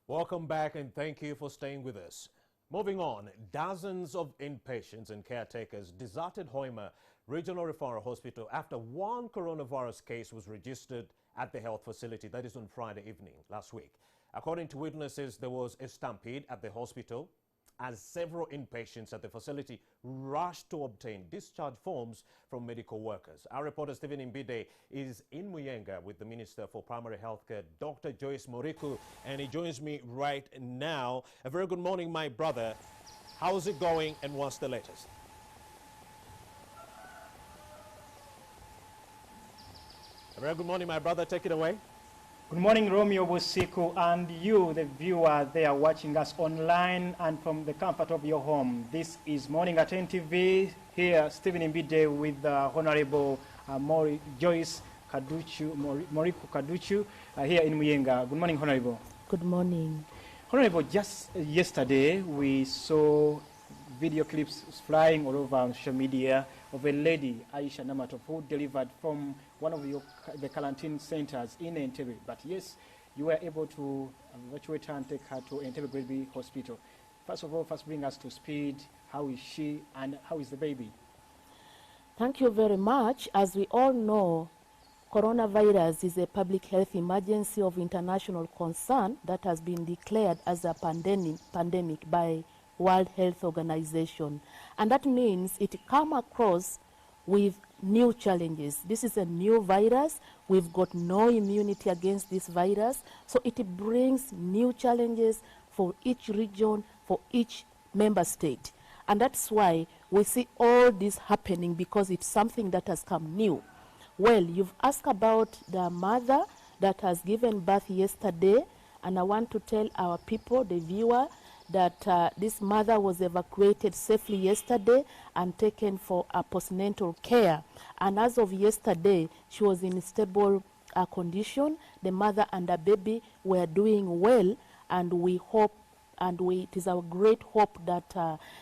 Welcome back and thank you for staying with us. Moving on, dozens of inpatients and caretakers deserted Hoima Regional Referral Hospital after one coronavirus case was registered at the health facility. That is on Friday evening last week. According to witnesses, there was a stampede at the hospital as several inpatients at the facility rushed to obtain discharge forms from medical workers. Our reporter Stephen Mbide is in Muyenga with the Minister for Primary Healthcare, Dr. Joyce Moriku, and he joins me right now. A very good morning, my brother. How's it going and what's the latest? A very good morning, my brother. Take it away. Good morning, Romeo Busiku, and you, the viewer there watching us online and from the comfort of your home. This is Morning at NTV. Here, Stephen Mbide with Honorable Joyce Moriku Kaduchu here in Muyenga. Good morning, Honorable. Good morning. Honorable, just yesterday we saw video clips flying all over social media of a lady, Aisha Namatov, who delivered from one of the quarantine centers in Entebbe. But yes, you were able to evacuate her and take her to Entebbe Baby Hospital. First of all, bring us to speed. How is she and how is the baby? Thank you very much. As we all know, coronavirus is a public health emergency of international concern that has been declared as a pandemic by World Health Organization. And that means it come across with new challenges. This is a new virus. We've got no immunity against this virus. So it brings new challenges for each region, for each member state. And that's why we see all this happening, because it's something that has come new. Well, you've asked about the mother that has given birth yesterday. And I want to tell our people, the viewer, that this mother was evacuated safely yesterday and taken for a postnatal care. And as of yesterday, she was in stable condition. The mother and the baby were doing well, and we hope, it is our great hope that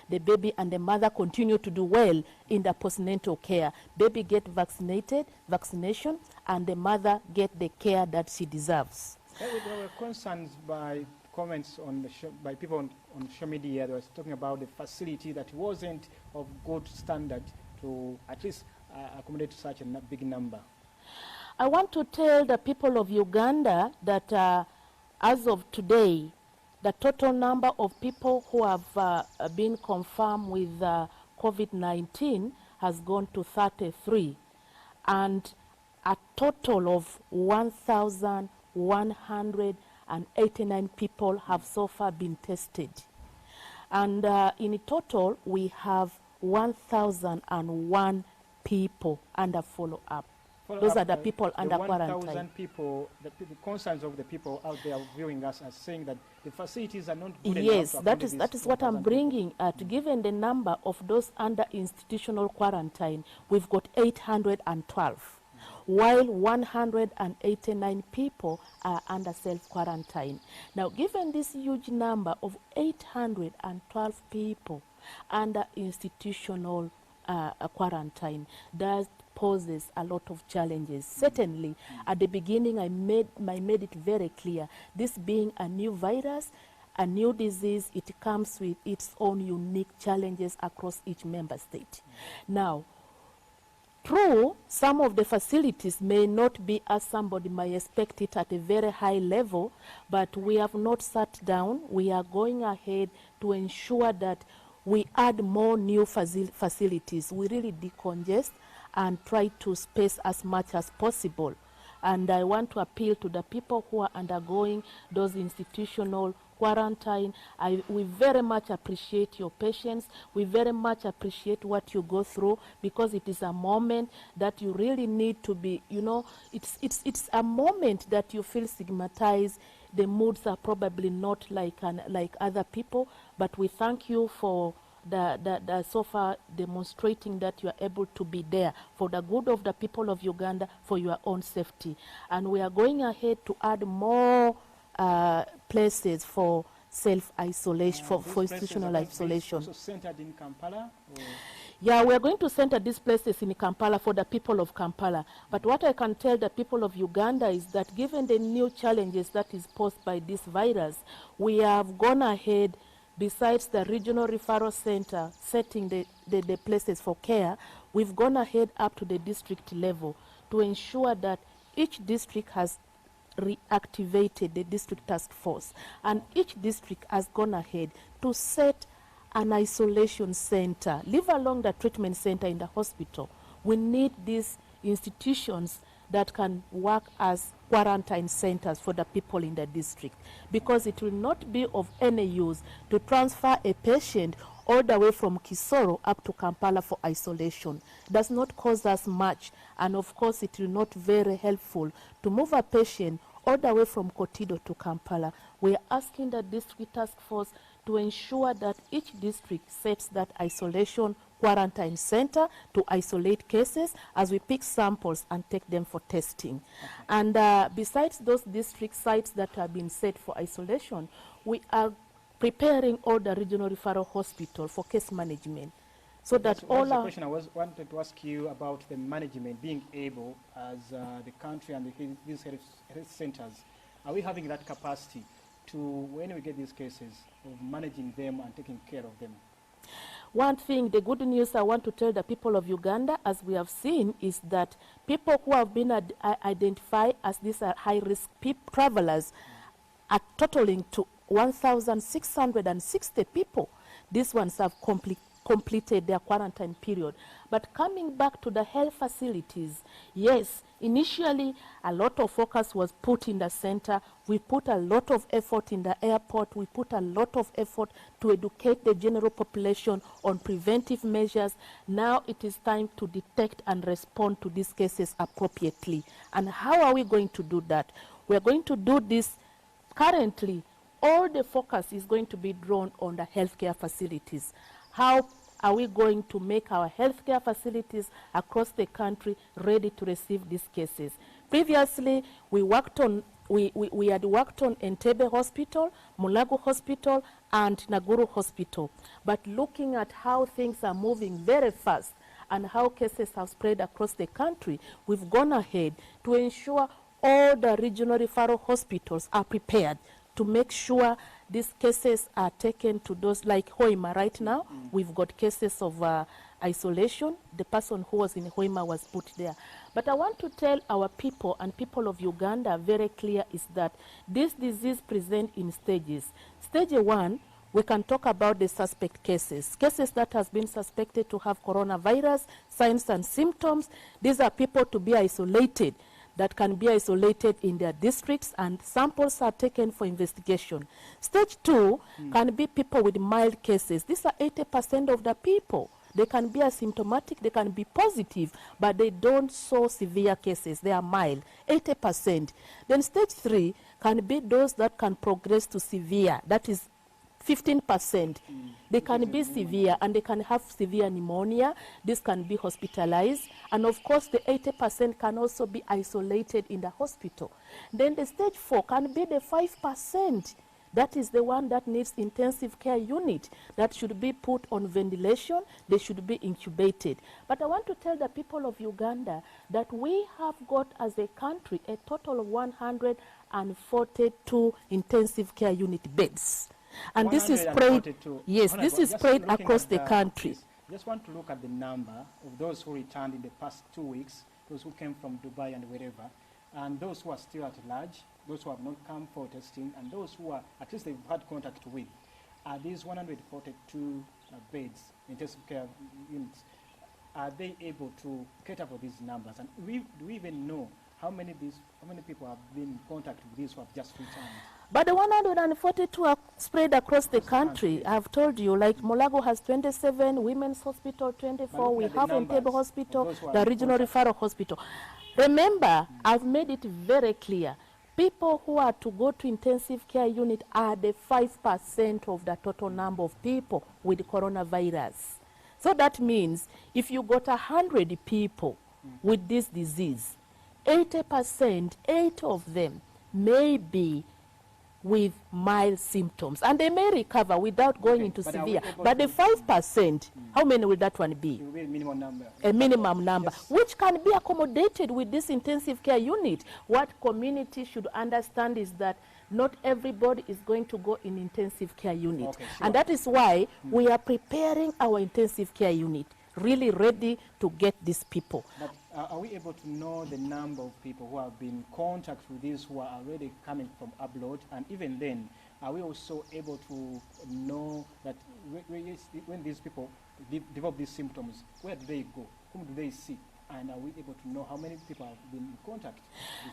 the baby and the mother continue to do well in the postnatal care. Baby get vaccination, and the mother get the care that she deserves. There were concerns by comments on by people on social media. They were talking about the facility that wasn't of good standard to at least accommodate such a big number. I want to tell the people of Uganda that as of today, the total number of people who have been confirmed with COVID-19 has gone to 33, and a total of 1,189 people have so far been tested. And in total, we have 1,001 people under follow-up. Those are the people under quarantine. 1,000 people, the concerns of the people out there viewing us are saying that the facilities are not good enough. Yes, that is what I'm bringing at. Given the number of those under institutional quarantine, we've got 812. While 189 people are under self-quarantine. Now, given this huge number of 812 people under institutional quarantine, that poses a lot of challenges. Certainly, at the beginning, I made it very clear, this being a new virus, a new disease, it comes with its own unique challenges across each member state. Now, true, some of the facilities may not be as somebody might expect it at a very high level, but we have not sat down. We are going ahead to ensure that we add more new facilities. We really decongest and try to space as much as possible. And I want to appeal to the people who are undergoing those institutional quarantine. We very much appreciate your patience. We very much appreciate what you go through, because it is a moment that you really need to be, it's a moment that you feel stigmatized. The moods are probably not like other people, but we thank you for the so far demonstrating that you are able to be there for the good of the people of Uganda, for your own safety. And we are going ahead to add more places for self-isolation, for institutional isolation. Also centered in Kampala? Or? Yeah, we are going to center these places in Kampala for the people of Kampala. But what I can tell the people of Uganda is that given the new challenges that is posed by this virus, we have gone ahead, besides the regional referral center setting the places for care, we've gone ahead up to the district level to ensure that each district has reactivated the district task force, and each district has gone ahead to set an isolation center, leave alone the treatment center in the hospital. We need these institutions that can work as quarantine centers for the people in the district, because it will not be of any use to transfer a patient all the way from Kisoro up to Kampala for isolation. It does not cost us much, and of course it will not very helpful to move a patient all the way from Kotido to Kampala. We are asking the district task force to ensure that each district sets that isolation quarantine center to isolate cases as we pick samples and take them for testing. And besides those district sites that have been set for isolation, we are preparing all the regional referral hospital for case management. So that all the question I wanted to ask you about the management, being able as the country and these health centers, are we having that capacity to, when we get these cases, of managing them and taking care of them? One thing, the good news I want to tell the people of Uganda, as we have seen, is that people who have been identified as these high-risk travelers are totaling to 1,660 people. These ones have completed their quarantine period. But coming back to the health facilities, yes, initially a lot of focus was put in the center. We put a lot of effort in the airport. We put a lot of effort to educate the general population on preventive measures. Now it is time to detect and respond to these cases appropriately. And how are we going to do that? We are going to do this currently. All the focus is going to be drawn on the healthcare facilities. How are we going to make our healthcare facilities across the country ready to receive these cases? Previously, we had worked on Entebbe Hospital, Mulago Hospital, and Naguru Hospital. But looking at how things are moving very fast and how cases have spread across the country, we've gone ahead to ensure all the regional referral hospitals are prepared to make sure these cases are taken to those, like Hoima right now. We've got cases of isolation. The person who was in Hoima was put there. But I want to tell our people and people of Uganda very clear is that this disease presents in stages. Stage 1, we can talk about the suspect cases. Cases that has been suspected to have coronavirus, signs and symptoms. These are people to be isolated, that can be isolated in their districts, and samples are taken for investigation. Stage 2 can be people with mild cases. These are 80% of the people. They can be asymptomatic, they can be positive, but they don't show severe cases. They are mild, 80%. Then stage 3 can be those that can progress to severe. That is 15%. They can be severe and they can have severe pneumonia. This can be hospitalized. And of course, the 80% can also be isolated in the hospital. Then the stage 4 can be the 5%. That is the one that needs intensive care unit, that should be put on ventilation. They should be incubated. But I want to tell the people of Uganda that we have got as a country a total of 142 intensive care unit beds. And this is spread, yes, this is spread across the country. Just want to look at the number of those who returned in the past 2 weeks, those who came from Dubai and wherever, and those who are still at large, those who have not come for testing, and those who are, at least they've had contact with. Are these 142 beds, intensive care units, are they able to cater for these numbers? And do we even know how many people have been in contact with these who have just returned? But the 142 are spread across the country. I've told you, like Mulago has 27, Women's Hospital 24, we have Entebbe Hospital, the Regional Referral Hospital. Remember, I've made it very clear, people who are to go to intensive care unit are the 5% of the total number of people with coronavirus. So that means if you got 100 people with this disease, 80%, 8 of them may be with mild symptoms, and they may recover without going into severe. But the 5%, how many will that one be? It will be a minimum number. A minimum number, yes, which can be accommodated with this intensive care unit. What community should understand is that not everybody is going to go in intensive care unit. Okay, sure. And that is why we are preparing our intensive care unit, really ready to get these people. But are we able to know the number of people who have been in contact with these who are already coming from abroad? And even then, are we also able to know that when these people develop these symptoms, where do they go? Whom do they see? And are we able to know how many people have been in contact?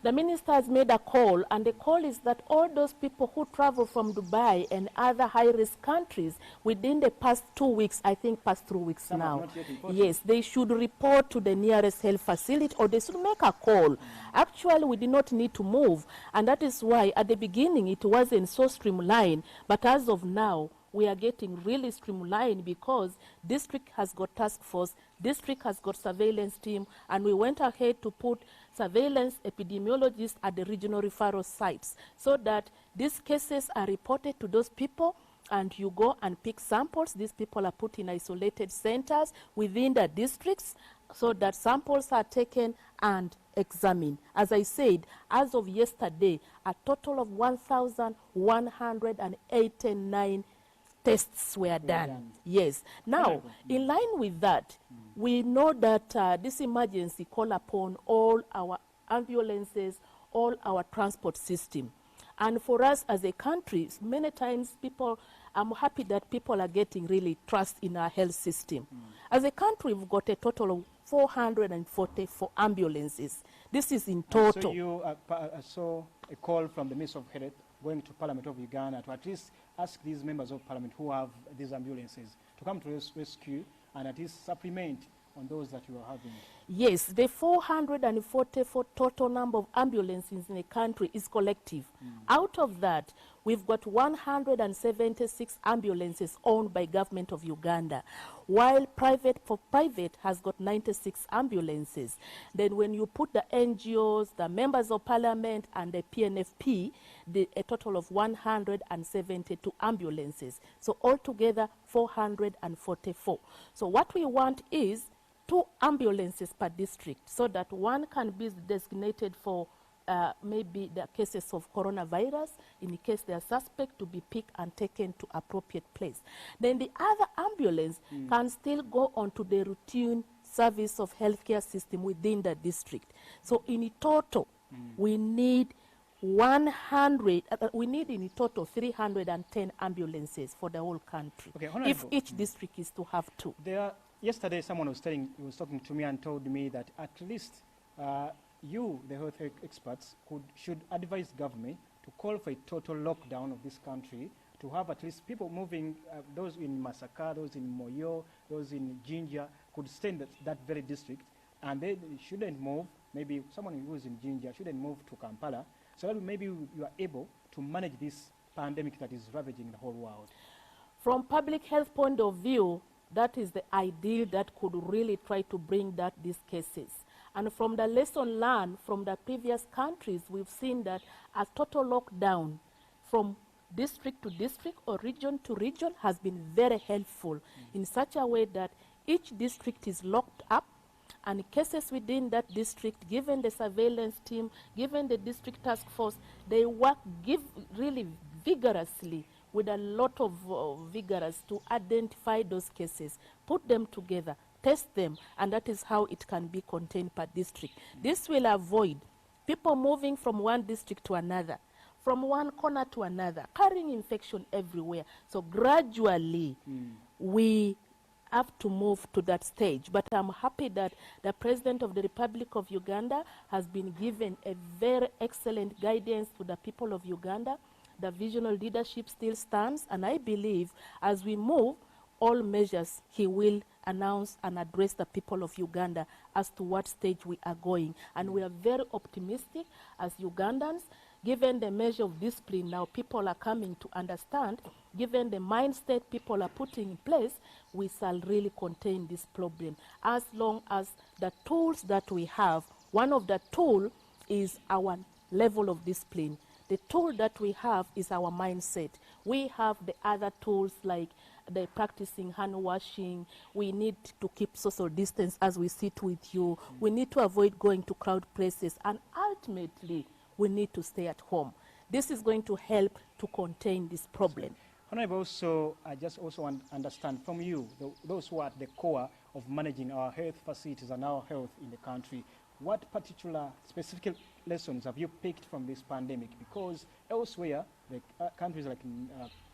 The minister has made a call, and the call is that all those people who travel from Dubai and other high-risk countries within the past 2 weeks, I think past 3 weeks Some now, have not yet reported. yes, they should report to the nearest health facility, or they should make a call. Actually, we did not need to move, and that is why at the beginning it wasn't so streamlined, but as of now, we are getting really streamlined because district has got task force, district has got surveillance team, and we went ahead to put surveillance epidemiologists at the regional referral sites so that these cases are reported to those people, and you go and pick samples. These people are put in isolated centers within the districts so that samples are taken and examined. As I said, as of yesterday, a total of 1,189 tests were done. Yes. Now, in line with that, we know that this emergency call upon all our ambulances, all our transport system. And for us as a country, many times I'm happy that people are getting really trust in our health system. As a country, we've got a total of 444 ambulances. This is in total. So you saw a call from the Minister of Health going to Parliament of Uganda to at least ask these members of Parliament who have these ambulances to come to rescue and at least supplement on those that you are having. Yes, the 444 total number of ambulances in the country is collective. Out of that, we've got 176 ambulances owned by government of Uganda, while private has got 96 ambulances. Then when you put the NGOs, the members of parliament, and the PNFP, a total of 172 ambulances. So altogether, 444. So what we want is 2 ambulances per district so that one can be designated for maybe the cases of coronavirus, in case they are suspect, to be picked and taken to appropriate place. Then the other ambulance can still go on to the routine service of healthcare system within the district. So in total, we need 310 ambulances for the whole country, Okay, if each district is to have 2. Yesterday, someone was talking to me and told me that at least you, the health experts, should advise government to call for a total lockdown of this country, to have at least people moving, those in Masaka, those in Moyo, those in Jinja, could stay in that very district, and they shouldn't move. Maybe someone who is in Jinja shouldn't move to Kampala, so that maybe you are able to manage this pandemic that is ravaging the whole world. From public health point of view, that is the ideal that could really try to bring these cases. And from the lesson learned from the previous countries, we've seen that a total lockdown from district to district or region to region has been very helpful in such a way that each district is locked up, and cases within that district, given the surveillance team, given the district task force, they work really vigorously with a lot of vigorous to identify those cases, put them together, test them, and that is how it can be contained per district. This will avoid people moving from one district to another, from one corner to another, carrying infection everywhere. So gradually, we have to move to that stage. But I'm happy that the President of the Republic of Uganda has been given a very excellent guidance to the people of Uganda. The visionary leadership still stands, and I believe as we move, all measures he will announce and address the people of Uganda as to what stage we are going. And we are very optimistic as Ugandans, given the measure of discipline now people are coming to understand, given the mind state people are putting in place, we shall really contain this problem as long as the tools that we have. One of the tools is our level of discipline. The tool that we have is our mindset. We have the other tools like the practicing hand washing. We need to keep social distance as we sit with you. We need to avoid going to crowd places. And ultimately, we need to stay at home. This is going to help to contain this problem. Honorable, also, I just also want to understand from you, those who are at the core of managing our health facilities and our health in the country, what particular specific lessons have you picked from this pandemic? Because elsewhere, like countries like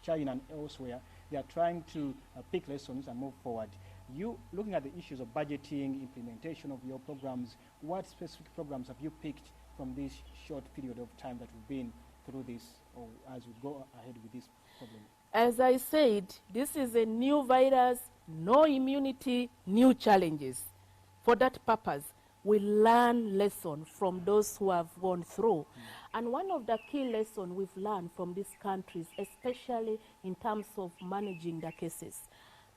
China and elsewhere, they are trying to pick lessons and move forward. You, looking at the issues of budgeting, implementation of your programs, what specific programs have you picked from this short period of time that we've been through this, or as we go ahead with this problem? As I said, this is a new virus, no immunity, new challenges. For that purpose, we learn lessons from those who have gone through. And one of the key lessons we've learned from these countries, especially in terms of managing the cases.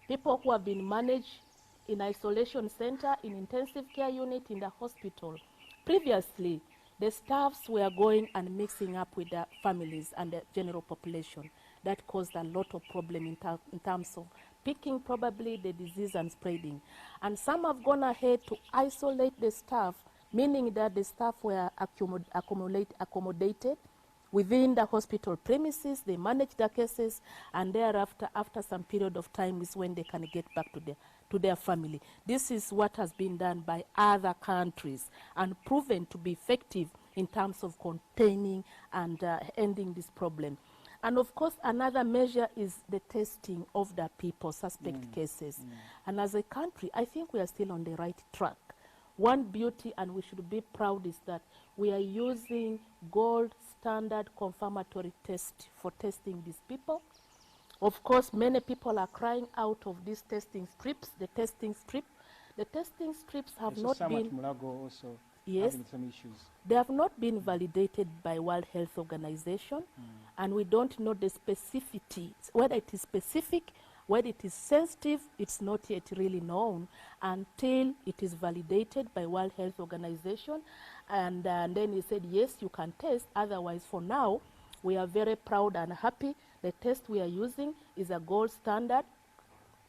People who have been managed in isolation center, in intensive care unit, in the hospital. Previously, the staffs were going and mixing up with the families and the general population. That caused a lot of problem in terms of picking probably the disease and spreading. And some have gone ahead to isolate the staff, meaning that the staff were accommodated within the hospital premises. They manage the cases, and thereafter, after some period of time, is when they can get back to their family. This is what has been done by other countries and proven to be effective in terms of containing and ending this problem. And of course, another measure is the testing of the people, suspect cases. And as a country, I think we are still on the right track. One beauty, and we should be proud, is that we are using gold standard confirmatory test for testing these people. Of course, many people are crying out of these testing strips, the testing strip. The testing strips have not been... Mulago also yes, having some issues. They have not been validated by World Health Organization, and we don't know the specificity, whether it is specific, whether it is sensitive. It's not yet really known until it is validated by World Health Organization. And then he said, yes, you can test. Otherwise, for now, we are very proud and happy. The test we are using is a gold standard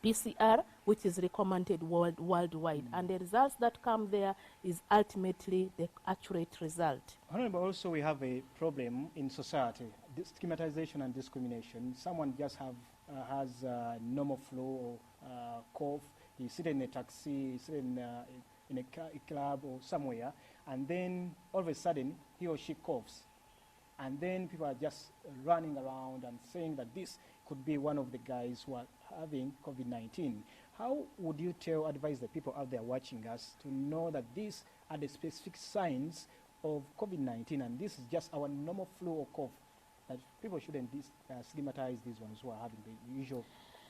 PCR, which is recommended worldwide. And the results that come there is ultimately the accurate result. Honorable, also we have a problem in society, stigmatization and discrimination. Someone just has normal flu or cough, he's sitting in a taxi, he's sitting in a club or somewhere, and then all of a sudden he or she coughs. And then people are just running around and saying that this could be one of the guys who are having COVID-19. How would you advise the people out there watching us to know that these are the specific signs of COVID-19 and this is just our normal flu or cough, that people shouldn't stigmatize these ones who are having the usual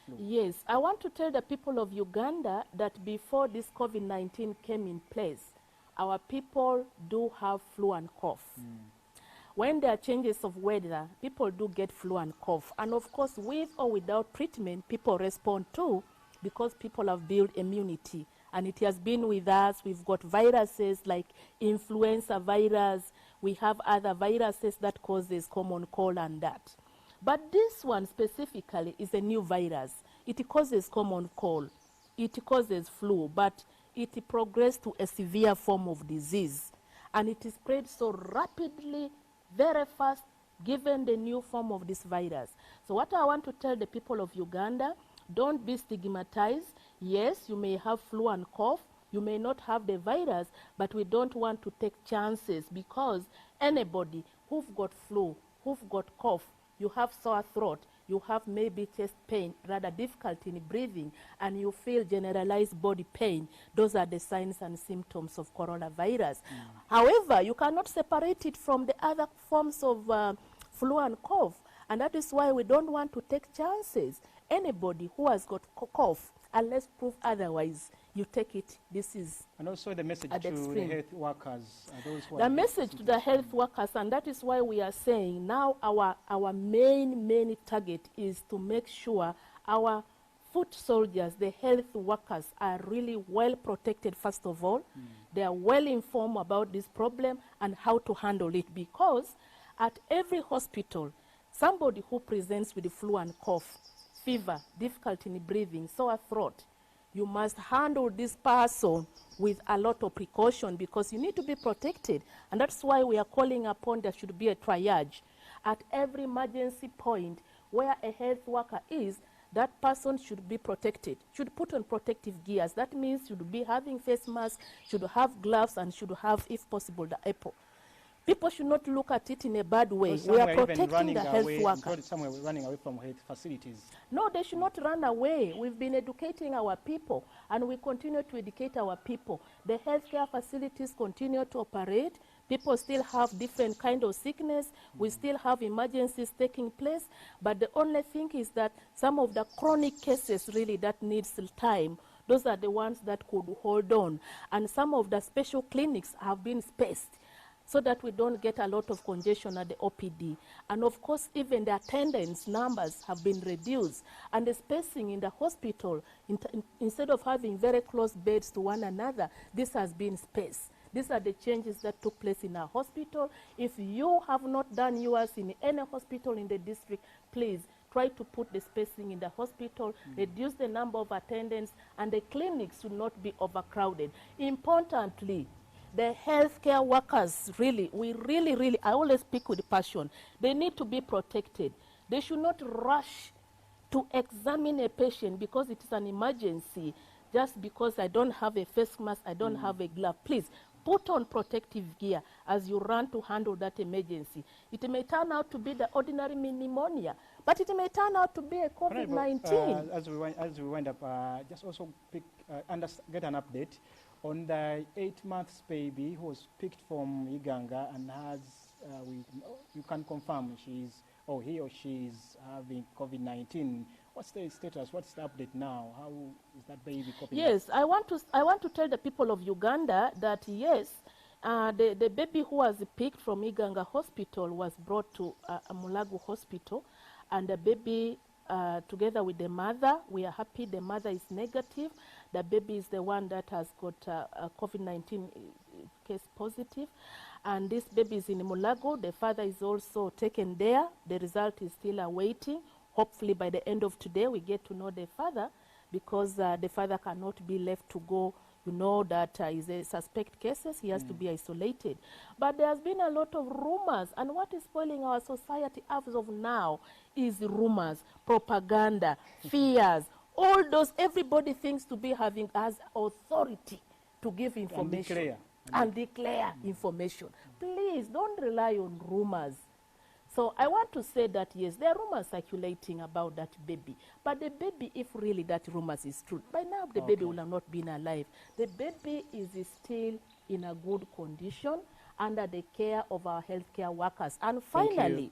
flu? Yes, I want to tell the people of Uganda that before this COVID-19 came in place, our people do have flu and cough. When there are changes of weather, people do get flu and cough. And of course, with or without treatment, people respond to, because people have built immunity. And it has been with us. We've got viruses like influenza virus. We have other viruses that causes common cold and that. But this one specifically is a new virus. It causes common cold. It causes flu, but it progressed to a severe form of disease. And it is spread so rapidly, very fast, given the new form of this virus. So what I want to tell the people of Uganda, don't be stigmatized. Yes, you may have flu and cough. You may not have the virus, but we don't want to take chances, because anybody who've got flu, who've got cough, you have sore throat, you have maybe chest pain, rather difficulty in breathing, and you feel generalized body pain, those are the signs and symptoms of coronavirus. However, you cannot separate it from the other forms of flu and cough, and that is why we don't want to take chances. Anybody who has got cough, unless proof otherwise, you take it. This is and also the message to the health workers. Those who the message to the health workers, and that is why we are saying now our main target is to make sure our foot soldiers, the health workers, are really well protected. First of all, they are well informed about this problem and how to handle it, because At every hospital, somebody who presents with the flu and cough, fever, difficulty in breathing, sore throat, you must handle this person with a lot of precaution because you need to be protected. And that's why we are calling upon there should be a triage. At every emergency point where a health worker is, that person should be protected, should put on protective gears. That means should be having face masks, should have gloves, and should have, if possible, the apple. People should not look at it in a bad way. We are protecting the health worker. Somewhere running away from health facilities. No, they should not run away. We've been educating our people, and we continue to educate our people. The healthcare facilities continue to operate. People still have different kind of sickness. We still have emergencies taking place. But the only thing is that some of the chronic cases really that needs time, those are the ones that could hold on. And some of the special clinics have been spaced so that we don't get a lot of congestion at the OPD. And of course, even the attendance numbers have been reduced. And the spacing in the hospital, instead of having very close beds to one another, this has been spaced. These are the changes that took place in our hospital. If you have not done yours in any hospital in the district, please try to put the spacing in the hospital, reduce the number of attendants, and the clinics should not be overcrowded. Importantly, the healthcare workers, really, I always speak with passion. They need to be protected. They should not rush to examine a patient because it is an emergency, just because I don't have a face mask, I don't have a glove. Please, put on protective gear as you run to handle that emergency. It may turn out to be the ordinary pneumonia, but it may turn out to be a COVID-19. As we wind up, just also get an update on the 8-month baby who was picked from Iganga and has, you can confirm he or she is having COVID-19. What's the status? What's the update now? How is that baby coping? Yes, I want to tell the people of Uganda that yes, the baby who was picked from Iganga Hospital was brought to Mulago Hospital, and the baby, together with the mother, we are happy the mother is negative. The baby is the one that has got a COVID-19 case positive, and this baby is in Mulago. The father is also taken there. The result is still awaiting. Hopefully by the end of today we get to know the father, because the father cannot be left to go. You know that is a suspect cases. He has to be isolated. But there has been a lot of rumors, and what is spoiling our society as of now is rumors, propaganda, fears, all those. Everybody thinks to be having as authority to give information and declare information. Please don't rely on rumors. So I want to say that, yes, there are rumors circulating about that baby. But the baby, if really that rumors is true, by now the baby will have not been alive. The baby is still in a good condition under the care of our healthcare workers. And finally,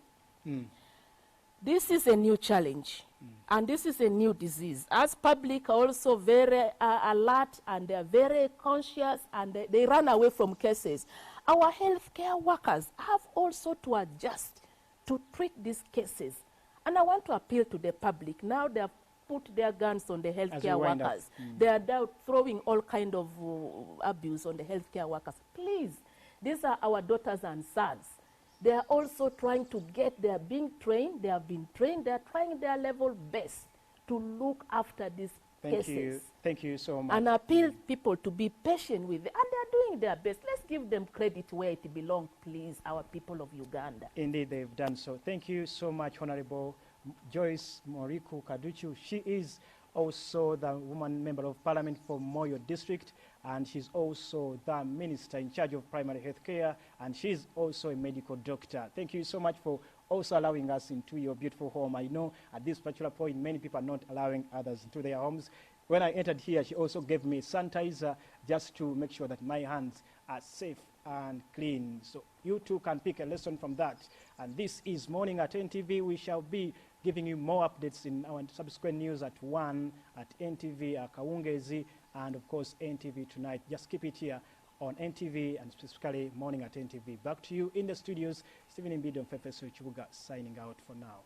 this is a new challenge. And this is a new disease. As public are also very alert, and they are very conscious, and they run away from cases. Our healthcare workers have also to adjust to treat these cases. And I want to appeal to the public. Now they have put their guns on the healthcare workers. They are now throwing all kind of abuse on the healthcare workers. Please, these are our daughters and sons. They are also trying to they are being trained, they have been trained, they are trying their level best to look after these cases. Thank you so much. And appeal people to be patient with it. And they are doing their best. Let's give them credit where it belongs, please, our people of Uganda. Indeed, they've done so. Thank you so much, Honorable Joyce Moriku Kaduchu. She is also the woman member of parliament for Moyo district, and she's also the minister in charge of primary health care, and she's also a medical doctor. Thank you so much for also allowing us into your beautiful home. I know at this particular point, many people are not allowing others into their homes. When I entered here, she also gave me sanitizer just to make sure that my hands are safe and clean. So you too can pick a lesson from that. And this is Morning at NTV. We shall be giving you more updates in our subsequent news at 1 at NTV Kaungezi, and of course NTV Tonight. Just keep it here on NTV, and specifically Morning at NTV. Back to you in the studios, Stephen Imbido and Fefe Suchibuga signing out for now.